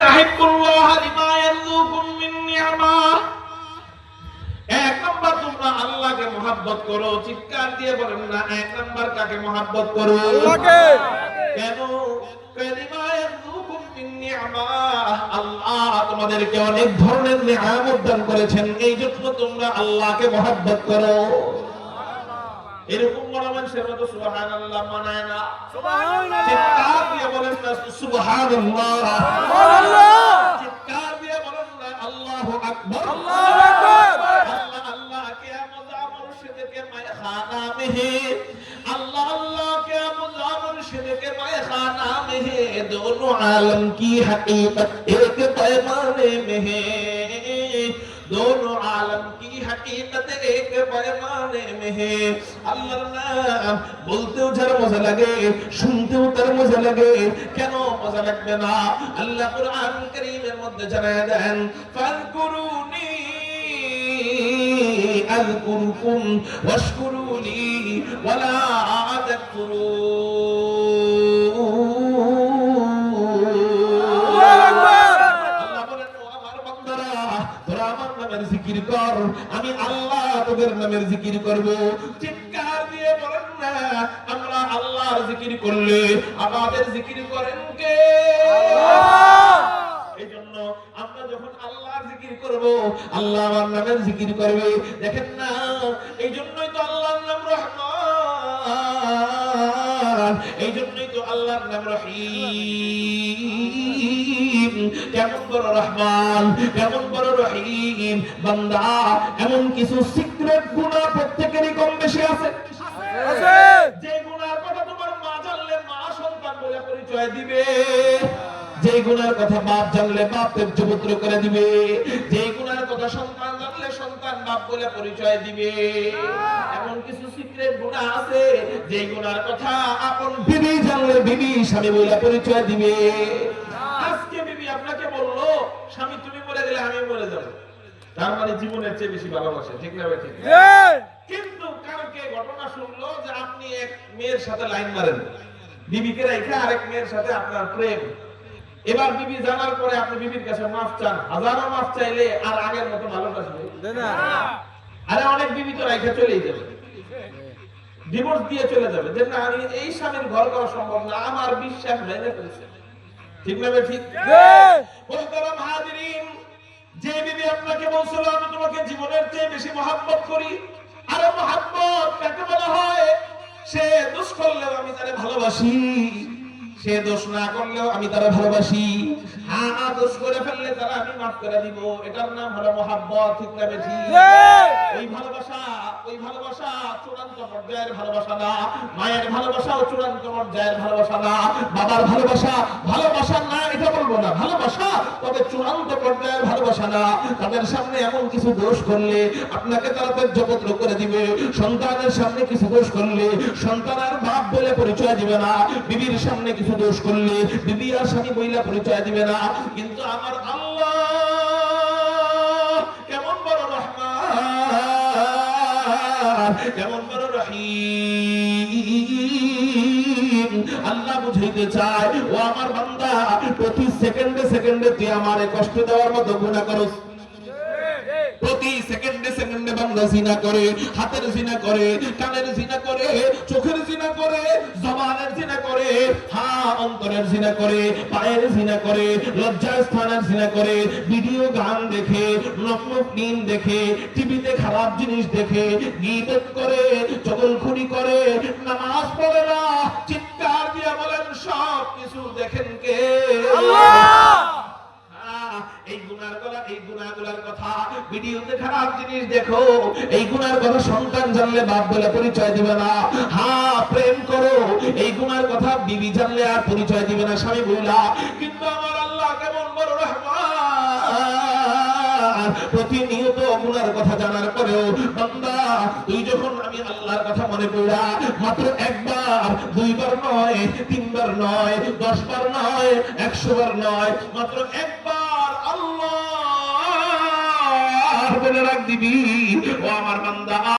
আহিবুল্লাহ lima ইয়ারযুকুম মিন নি'মা। এক number তোমরা আল্লাহকে মহব্বত করো, চিৎকার দিয়ে বলেন না এক নাম্বার কাকে মহব্বত করো? আল্লাহকে। কেন? লিমা ইয়ারযুকুম মিন নি'মা, আল্লাহ তোমাদেরকে অনেক ধরনের নিয়ামত দান করেছেন, এই জন্য তোমরা আল্লাহকে মহব্বত করো। এরকম বড় মানুষের মতো সুবহানাল্লাহ মানায় না। সুবহানাল্লাহ চিৎকার দিয়ে বলেন না সুবহানাল্লাহ, সুবহানাল্লাহ চিৎকার দিয়ে বলেন না আল্লাহু আকবার, আল্লাহু আকবার। আল্লাহ আল্লাহ কিয়ামত মুর্শিদ के मैखाना में है, अल्लाह अल्लाह कियामत मुर्शिद के मैखाना में है, दोनों आलम की हकीकत एक पैमाने में है, दोनों आलम की हकीकत एक पैमाने में है। अल्लाह नाम बोलते जरा मजा लगे, सुनते तार मजा लगे, কেন মজা লাগবে না? আল্লাহ কুরআন কারীমের মধ্যে জানায় দেন ফাযকুরুনি আযকুরুকুম ওয়াশকুরুলি ওয়ালা তাকফুরুন। আল্লাহ বলেন ও আমার বান্দারা, তোরা আমার নামের জিকির কর, আমি আল্লাহ তোদের নামের জিকির করব। চিৎকার দিয়ে বলেন না আমরা আল্লাহর জিকির করলে আমাদের জিকির করেন কে? আল্লাহ। এইজন্য আমরা যখন আল্লাহর জিকির করব, আল্লাহ আমার নামের জিকির করবে। দেখেন না, এইজন্যই তো আল্লাহর নাম রহমান, এইজন্যই তো আল্লাহর নাম রহিম। কেমন বড় রহমান, কেমন বড় রহিম। বান্দা এমন কিছু সিক্রেট গুনাহ প্রত্যেকেরই কম বেশি আছে, আছে। যে গুনার কথা তোমার মা জানলে মা সন্তান বলে পরিচয় দিবে, যে গুনার কথা বাপ জানলে বাপ তেজ্যপুত্র করে দিবে, যে গুনার কথা সন্তান জানলে সন্তান বাপ বলে পরিচয় দিবে। এমন কিছু সিক্রেট গুনাহ আছে যে গুনার কথা আপন বিবি জানলে বিবি স্বামী বলে পরিচয় দিবে। আজকে বিবি আপনাকে বললো স্বামী তুমি মরে গেলে আমি মরে যাব, তার মানে জীবনের চেয়ে বেশি ভালোবাসে, ঠিক না ভাই? ঠিক। কিন্তু কালকে ঘটনা শুনলো যে আপনি এক মেয়ের সাথে লাইন মারেন, বিবিকে রেখে আরেক মেয়ের সাথে আপনার প্রেম। এবার বিবি জানার পরে আপনি বিবির কাছে মাফ চান, হাজারো মাফ চাইলে আর আগের মতো ভালোবাসবে না। আরে অনেক বিবি তো রেখে চলেই যাবে, ডিভোর্স দিয়ে চলে যাবে, যে না আমি এই স্বামীর ঘর করা সম্ভব না, আমার বিশ্বাস ভেঙে ফেলছে, ঠিক না ভাই? ঠিক। মুহতারাম হাজিরিন, যে বিবি আপনাকে বলছিল আমি তোমাকে জীবনের চেয়ে বেশি মহব্বত করি, আর মহব্বত কাকে বলা হয়? সে দোষ করলেও আমি তারে ভালোবাসি, সে দোষ না করলেও আমি তারে ভালোবাসি, দোষ করে ফেললে তারা আমি মাফ করে দিব, এটার নাম হলো মহব্বত, ঠিক না বেশি? ওই ভালোবাসা চূড়ান্ত পর্যায়ের ভালোবাসা না, মায়ের ভালোবাসাও চূড়ান্ত পর্যায়ের ভালোবাসা না, বাবার ভালোবাসা না, এটা বলবো না, ভালোবাসা তবে চূড়ান্ত পর্যায়ের ভালোবাসা না। তাদের সামনে এমন কিছু দোষ করলে আপনাকে তারা তেজ্যপুত্র করে দিবে, সন্তানের সামনে কিছু দোষ করলে সন্তানের বাপ বলে পরিচয় দিবে না, বিবির সামনে কিছু দোষ করলে বিবি আর স্বামী বইলা পরিচয় দিবে না। কিন্তু আমার আল্লাহ কেমন বড় রহমান, কেমন বড় রহিম। আল্লাহ বুঝাইতে চায় ও আমার বান্দা, প্রতি সেকেন্ডে সেকেন্ডে তুই আমারে কষ্ট দেওয়ার মতো গুনাহ করস, প্রতি সেকেন্ডে সেকেন্ডে বান্দা জিনা করে, হাতের জিনা করে, কানের জিনা করে, চোখের জিনা করে, জবানের জিনা করে, অন্তরের জিনা করে, পায়ের জিনা করে, লজ্জাস্থানের জিনা করে, ভিডিও গান দেখে, নগ্ন দেখে, টিভিতে খারাপ জিনিস দেখে, গীবত করে, চগলখুরি করে, নামাজ পড়ে না। চিৎকার দিয়ে বলেন সব কিছু দেখেন কে? আল্লাহ। এই গুনাহগুলোর কথা, ভিডিওতে খারাপ জিনিস দেখো, এই গুনার কথা সন্তান জানলে বাপ বলে পরিচয় দিবে না। প্রেম করো, এই গুনার কথা বিবি জানলে আর পরিচয় দিবে না, স্বামী বইলা। কিন্তু আমার আল্লাহ কেমন বড় রহমান, প্রতিনিয়ত গুনার কথা জানার পরেও বান্দা তুই যখন আমি আল্লাহর কথা মনে পড়া, মাত্র একবার, দুইবার নয়, তিনবার নয়, 10 বার নয়, 100 বার নয়, মাত্র একবার আল্লাহ বলে রাখ দিবি ও আমার বান্দা।